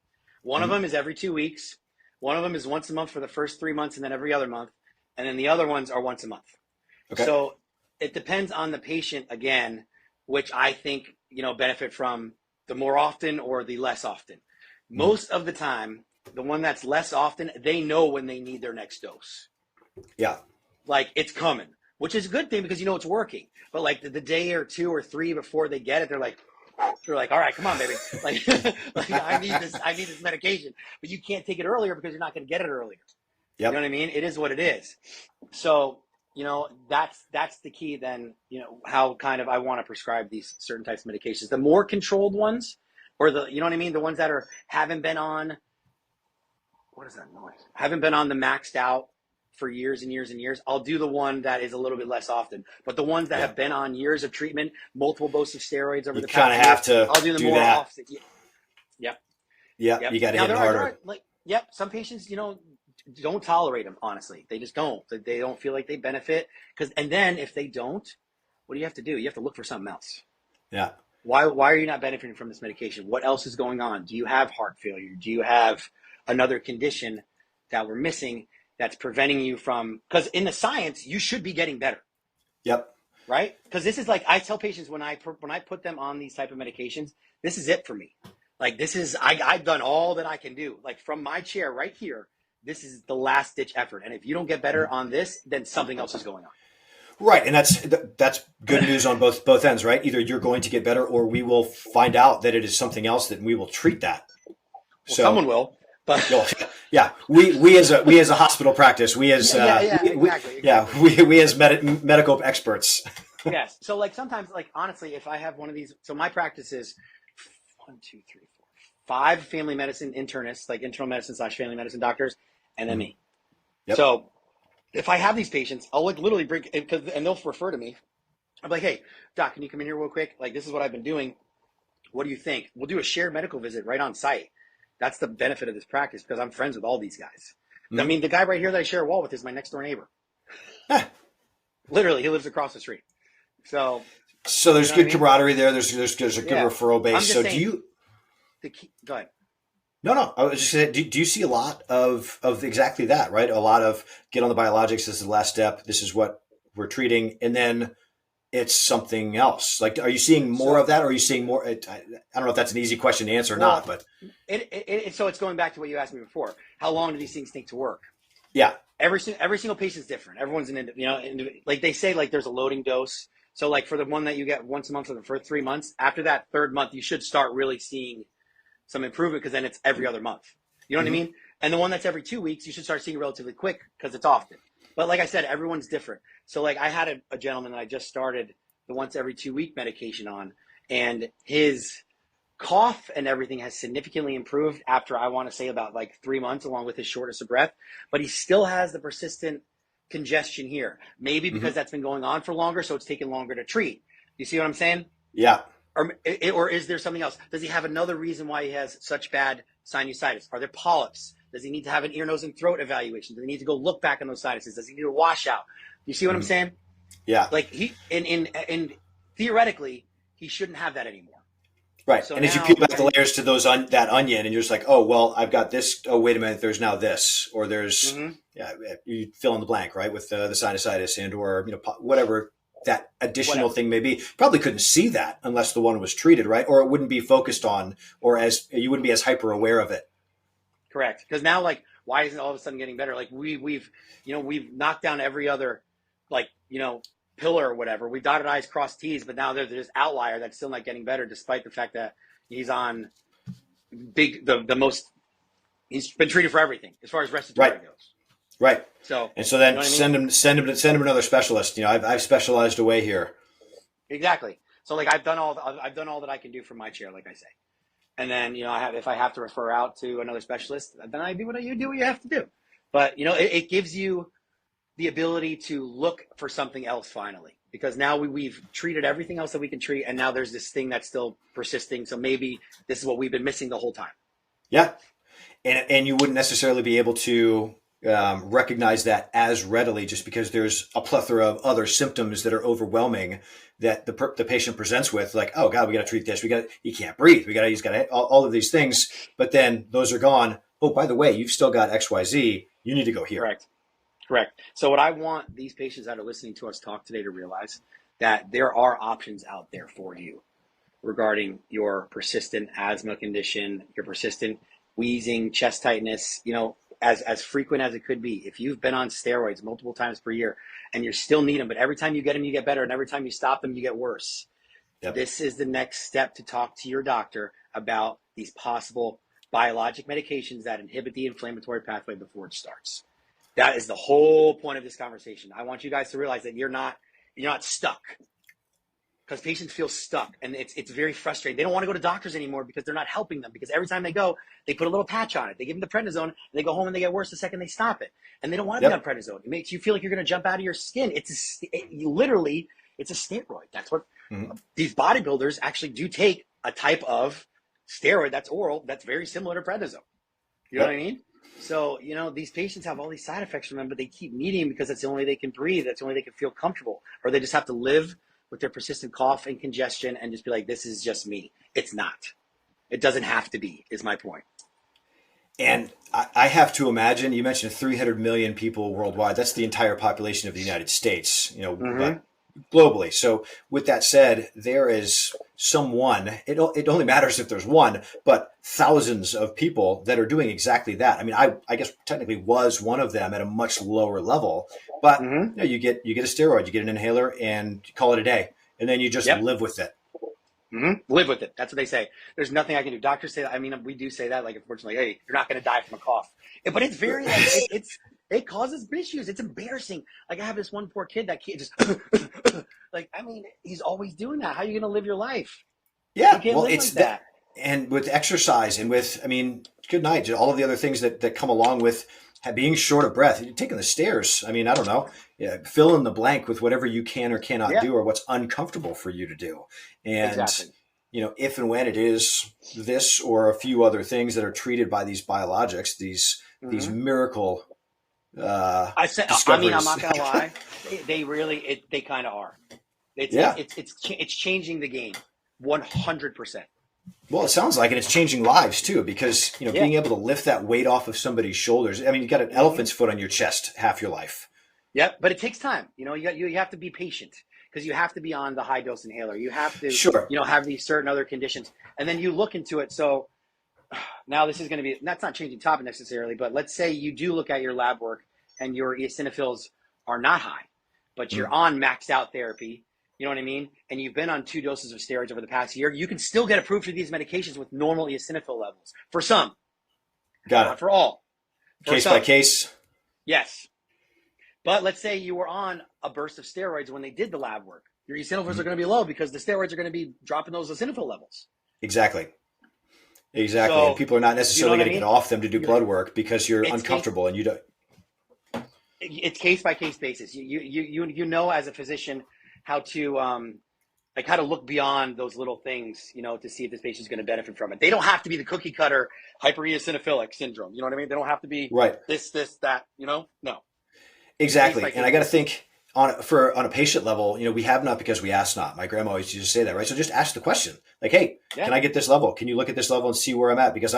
One of them is every 2 weeks. One of them is once a month for the first 3 months and then every other month. And then the other ones are once a month. Okay. So it depends on the patient again, which I think, benefit from the more often or the less often. Most of the time, the one that's less often, they know when they need their next dose. Yeah. Like it's coming, which is a good thing because it's working. But like the day or 2 or 3 before they get it, they're like, all right, come on, baby. Like I need this medication. But you can't take it earlier because you're not going to get it earlier. Yep. You know what I mean? It is what it is. So, that's the key then, how kind of I want to prescribe these certain types of medications. The more controlled ones, or the ones that haven't been on, what is that noise? Haven't been on the maxed out for years and years and years. I'll do the one that is a little bit less often, but the ones that have been on years of treatment, multiple doses of steroids over the past year, have to I'll do the more that. often. Yep. Yeah. You got to hit it harder. Yep. Some patients, don't tolerate them, honestly. They just don't. They don't feel like they benefit. And then if they don't, what do you have to do? You have to look for something else. Yeah. Why are you not benefiting from this medication? What else is going on? Do you have heart failure? Do you have another condition that we're missing that's preventing you from, because in the science, you should be getting better. Yep. Right? Because this is like, I tell patients when I put them on these type of medications, this is it for me. Like this is, I've done all that I can do. Like from my chair right here, this is the last ditch effort. And if you don't get better on this, then something else is going on. Right. And that's good news on both ends, right? Either you're going to get better or we will find out that it is something else that we will treat that. Well, someone will. But yeah, we as a hospital practice, we as exactly. we as medical experts. Yes. So like sometimes, like honestly, if I have one of these, so my practice is 5 family medicine internists, like internal medicine / family medicine doctors, and then me. Yep. So if I have these patients, I'll like literally bring, and they'll refer to me. I'm like, hey, doc, can you come in here real quick? Like, this is what I've been doing. What do you think? We'll do a shared medical visit right on site. That's the benefit of this practice because I'm friends with all these guys. Mm-hmm. I mean, the guy right here that I share a wall with is my next door neighbor. Literally, he lives across the street. So there's good camaraderie there. There's a good referral base. So saying, go ahead. No. I was just saying, do you see a lot of exactly that, right? A lot of get on the biologics. This is the last step. This is what we're treating. And then it's something else. Like, are you seeing more of that? Or are you seeing more? I don't know if that's an easy question to answer or not, but. So it's going back to what you asked me before. How long do these things take to work? Yeah. Every single patient's different. Everyone's like they say, like there's a loading dose. So like for the one that you get once a month for the first 3 months, after that third month, you should start really seeing some improvement because then it's every other month. You know what I mean? And the one that's every 2 weeks, you should start seeing relatively quick because it's often. But like I said, everyone's different. So like I had a gentleman that I just started the once every 2 week medication on, and his cough and everything has significantly improved after I want to say about like 3 months, along with his shortness of breath. But he still has the persistent congestion here. Maybe because that's been going on for longer, so it's taken longer to treat. You see what I'm saying? Yeah. Or is there something else? Does he have another reason why he has such bad sinusitis? Are there polyps? Does he need to have an ear, nose, and throat evaluation? Does he need to go look back on those sinuses? Does he need a washout? You see what I'm saying? Yeah. Like he, and theoretically, he shouldn't have that anymore. Right. So and as you peel back the layers to that onion, and you're just like, oh, well, I've got this. Oh, wait a minute. There's now this, or there's, you fill in the blank, right? With the sinusitis and, or, whatever that additional thing may be. Probably couldn't see that unless the one was treated, right? Or it wouldn't be focused on, or as you wouldn't be as hyper aware of it. Correct. Because now, like, why isn't it all of a sudden getting better? Like we've knocked down every other, pillar or whatever. We dotted I's, crossed T's, but now there's this outlier that's still not getting better, despite the fact that he's on he's been treated for everything as far as respiratory goes. Right. So then send him another specialist. I've specialized away here. Exactly. So like I've done all that I can do from my chair, like I say. And then, if I have to refer out to another specialist, then I do what you have to do. But, it gives you the ability to look for something else finally, because now we've treated everything else that we can treat. And now there's this thing that's still persisting. So maybe this is what we've been missing the whole time. Yeah. And you wouldn't necessarily be able to recognize that as readily just because there's a plethora of other symptoms that are overwhelming that the patient presents with, like, oh God, we got to treat this. He can't breathe. He's got all of these things, but then those are gone. Oh, by the way, you've still got XYZ. You need to go here. Correct. So what I want these patients that are listening to us talk today to realize that there are options out there for you regarding your persistent asthma condition, your persistent wheezing, chest tightness, as frequent as it could be. If you've been on steroids multiple times per year and you still need them, but every time you get them, you get better. And every time you stop them, you get worse. Yep. This is the next step to talk to your doctor about these possible biologic medications that inhibit the inflammatory pathway before it starts. That is the whole point of this conversation. I want you guys to realize that you're not stuck, because patients feel stuck, and it's very frustrating. They don't want to go to doctors anymore because they're not helping them, because every time they go, they put a little patch on it. They give them the prednisone, and they go home and they get worse the second they stop it. And they don't want to be on prednisone. It makes you feel like you're going to jump out of your skin. It's a steroid. That's what these bodybuilders actually do, take a type of steroid that's oral that's very similar to prednisone. You know what I mean? So, these patients have all these side effects from them, but they keep needing them because that's the only way they can breathe. That's the only way they can feel comfortable. Or they just have to live with their persistent cough and congestion and just be like, this is just me. It's not. It doesn't have to be, is my point. And I have to imagine, you mentioned 300 million people worldwide. That's the entire population of the United States, but globally. So with that said, there is someone, it only matters if there's one, but thousands of people that are doing exactly that. I mean, I guess technically was one of them at a much lower level, but you get a steroid, you get an inhaler and you call it a day. And then you just live with it. Live with it. That's what they say. There's nothing I can do. Doctors say that. I mean, we do say that, like, unfortunately, hey, you're not going to die from a cough. But it's very, it causes issues. It's embarrassing. Like, I have this one poor kid, that kid just, he's always doing that. How are you going to live your life? Yeah. Well, it's that. And with exercise and with, good night, all of the other things that come along with being short of breath, taking the stairs. I don't know, fill in the blank with whatever you can or cannot do, or what's uncomfortable for you to do. And, if and when it is this or a few other things that are treated by these biologics, these miracle discoveries. I'm not going to lie. They kind of are. It's changing the game 100%. Well, it sounds like, and it's changing lives too, because, being able to lift that weight off of somebody's shoulders. You got an elephant's foot on your chest half your life. Yep. But it takes time. You have to be patient, because you have to be on the high dose inhaler. You have to, have these certain other conditions, and then you look into it. So now this is going to be, that's not changing topic necessarily, but let's say you do look at your lab work and your eosinophils are not high, but you're on maxed out therapy. You know what I mean? And you've been on 2 doses of steroids over the past year. You can still get approved for these medications with normal eosinophil levels. For some. Got it. Not for all. Case by case? Yes. But let's say you were on a burst of steroids when they did the lab work. Your eosinophils are going to be low because the steroids are going to be dropping those eosinophil levels. Exactly. So, and people are not necessarily going to get off them to do blood work because you're uncomfortable and you don't. It's case by case basis. You as a physician how to look beyond those little things, to see if this patient's going to benefit from it. They don't have to be the cookie cutter hypereosinophilic syndrome. You know what I mean? They don't have to be this, that, no. Exactly. And I got to think on a patient level, we have not because we ask not. My grandma always used to say that, right? So just ask the question, like, hey, can I get this level? Can you look at this level and see where I'm at? Because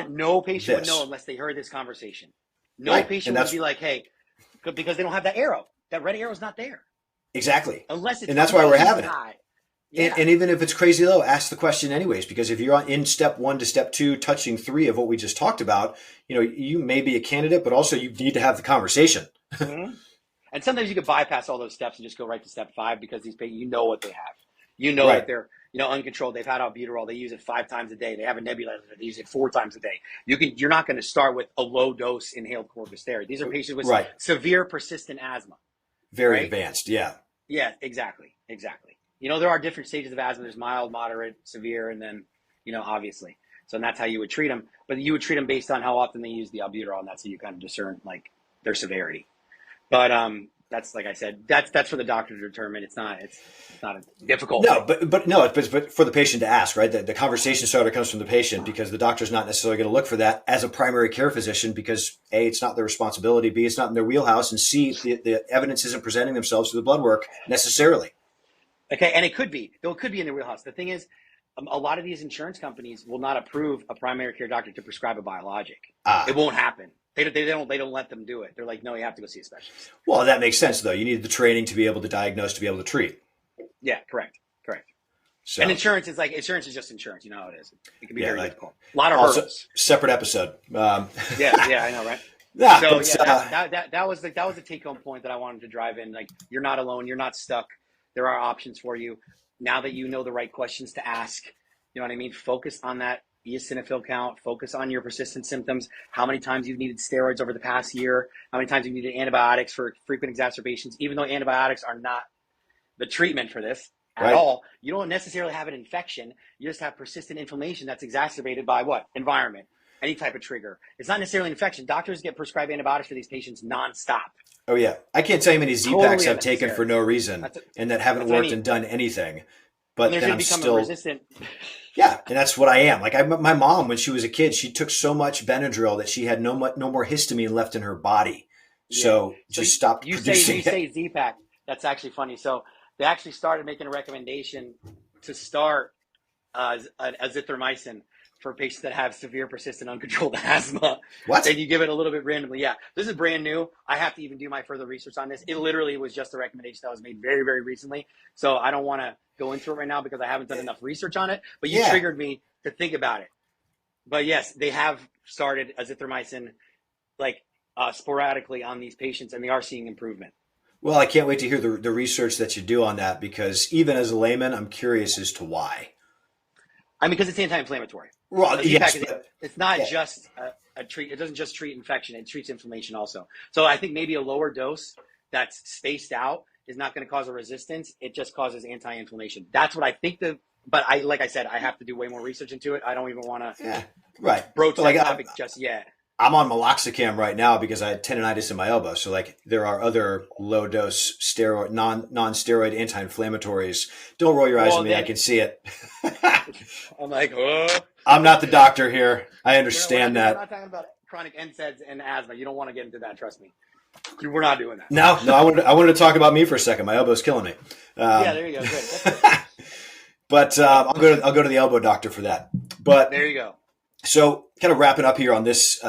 no patient would know unless they heard this conversation. No patient would be like, hey, because they don't have that arrow. That red arrow is not there. Exactly. Unless it's, and that's why we're having high. it. Yeah. And even if it's crazy low, ask the question anyways, because if you're in step 1 to step 2, touching 3 of what we just talked about, you may be a candidate, but also you need to have the conversation. And sometimes you could bypass all those steps and just go right to step 5, because these patients, what they have. That they're, uncontrolled. They've had albuterol. They use it 5 times a day. They have a nebulizer. They use it 4 times a day. You're not going to start with a low dose inhaled corticosteroid. These are patients with severe persistent asthma. Very advanced. Yeah. Yeah, exactly. There are different stages of asthma. There's mild, moderate, severe, and then, obviously. So that's how you would treat them. But you would treat them based on how often they use the albuterol, and that's how you kind of discern, their severity. But that's, like I said, that's for the doctor to determine. It's not a difficult thing. But for the patient to ask, right? The conversation starter comes from the patient, because the doctor's not necessarily going to look for that as a primary care physician, because A, it's not their responsibility, B, it's not in their wheelhouse, and C, the evidence isn't presenting themselves to the blood work necessarily. Okay, and it could be in their wheelhouse. The thing is, a lot of these insurance companies will not approve a primary care doctor to prescribe a biologic. It won't happen. They don't let them do it. They're like, no, you have to go see a specialist. Well, that makes sense, though. You need the training to be able to diagnose, to be able to treat. Yeah, correct. So, and insurance is just insurance. You know how it is. It can be very difficult. A lot of hurdles. Separate episode. Yeah, I know, right? That was the take-home point that I wanted to drive in. Like, you're not alone. You're not stuck. There are options for you. Now that you know the right questions to ask, you know what I mean? Focus on that eosinophil count. Focus on your persistent symptoms. How many times you've needed steroids over the past year? How many times you've needed antibiotics for frequent exacerbations? Even though antibiotics are not the treatment for this at all, you don't necessarily have an infection. You just have persistent inflammation that's exacerbated by what? Environment. Any type of trigger. It's not necessarily an infection. Doctors get prescribed antibiotics for these patients nonstop. Oh, yeah. I can't tell you how many Z-Packs I've taken for no reason and that haven't worked and done anything. but and then I'm still resistant. Yeah, and that's what I am. Like my mom, when she was a kid, she took so much Benadryl that she had no more histamine left in her body. So just stopped producing You say Z-Pak. That's actually funny. So they actually started making a recommendation to start azithromycin for patients that have severe persistent uncontrolled asthma. What? And you give it a little bit randomly. Yeah, this is brand new. I have to even do my further research on this. It literally was just a recommendation that was made very, very recently. So I don't want to go into it right now because I haven't done enough research on it. But you triggered me to think about it. But yes, they have started azithromycin sporadically on these patients, and they are seeing improvement. Well, I can't wait to hear the research that you do on that, because even as a layman, I'm curious as to why. I mean, because it's anti-inflammatory. Well, yes, it's not just a treat. It doesn't just treat infection; it treats inflammation also. So I think maybe a lower dose that's spaced out is not going to cause a resistance. It just causes anti-inflammation. That's what I think. But like I said, I have to do way more research into it. I don't even want to broach that topic just yet. I'm on meloxicam right now because I had tendonitis in my elbow. So there are other low dose steroid, non-steroid anti-inflammatories. Don't roll your eyes at me. I can see it. I'm like, oh. I'm not the doctor here. I understand that. We're not talking about chronic NSAIDs and asthma. You don't want to get into that. Trust me. We're not doing that. No. I wanted to talk about me for a second. My elbow's killing me. There you go. Good. But I'll go to the elbow doctor for that. But there you go. So, kind of wrapping up here on this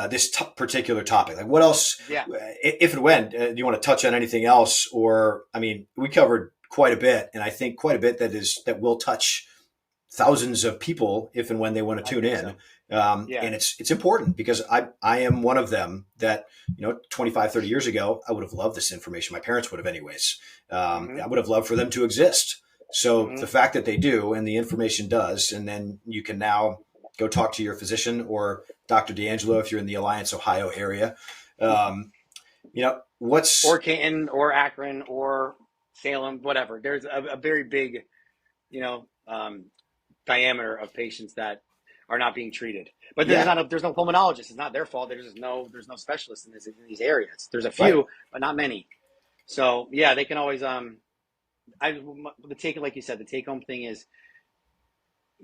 particular topic, like what else, if and when, do you want to touch on anything else? Or, I mean, we covered quite a bit, and I think quite a bit that will touch thousands of people if and when they want to tune in. So. And it's important because I am one of them that, 25, 30 years ago, I would have loved this information. My parents would have anyways. I would have loved for them to exist. So the fact that they do and the information does, and then you can now go talk to your physician or Dr. D'Angelo if you're in the Alliance, Ohio area. Or Canton or Akron or Salem, whatever. There's a very big, diameter of patients that are not being treated. But there's no pulmonologist. It's not their fault. There's no specialists in these areas. There's a few, but not many. So they can always like you said, the take home thing is,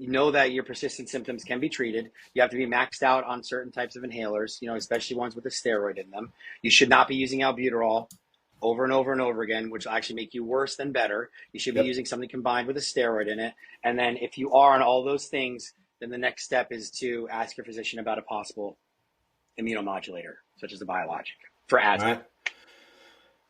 that your persistent symptoms can be treated. You have to be maxed out on certain types of inhalers, especially ones with a steroid in them. You should not be using albuterol over and over and over again, which will actually make you worse than better. You should be using something combined with a steroid in it. And then if you are on all those things, then the next step is to ask your physician about a possible immunomodulator, such as a biologic for asthma. All right.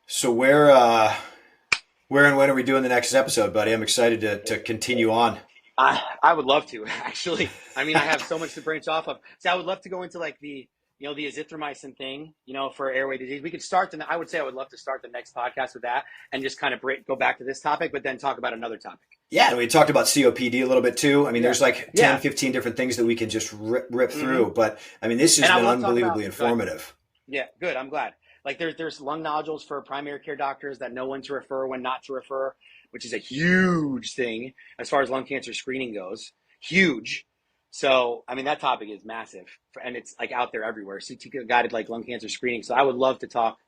So where and when are we doing the next episode, buddy? I'm excited to continue on. I would love to, actually. I mean, I have so much to branch off of. So I would love to go into the azithromycin thing, for airway disease. We could start I would say I would love to start the next podcast with that and just kind of go back to this topic, but then talk about another topic. Yeah. And we talked about COPD a little bit too. I mean, there's 10, 15 different things that we can just rip through. But I mean, this has been unbelievably informative. Yeah, good. I'm glad. There's lung nodules for primary care doctors that know when to refer, when not to refer, which is a huge thing as far as lung cancer screening goes. Huge. So, I mean, that topic is massive, and it's out there everywhere. CT guided lung cancer screening. So I would love to talk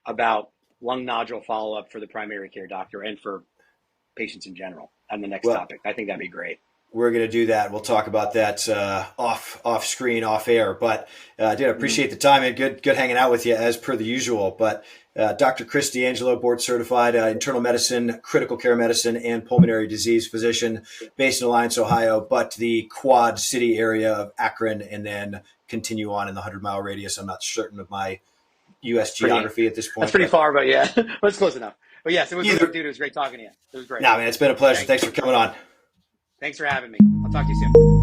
about lung nodule follow-up for the primary care doctor and for patients in general on the next topic. I think that'd be great. We're going to do that. We'll talk about that off screen, off air. But dude, I appreciate the time and good hanging out with you as per the usual. But Dr. Chris D'Angelo, board certified internal medicine, critical care medicine, and pulmonary disease physician based in Alliance, Ohio, but the Quad City area of Akron, and then continue on in the 100-mile radius. I'm not certain of my U.S. geography at this point. That's pretty far, but yeah, but it's close enough. But yes, it was dude. It was great talking to you. It was great. Nah, man, it's been a pleasure. Thanks for coming on. Thanks for having me. I'll talk to you soon.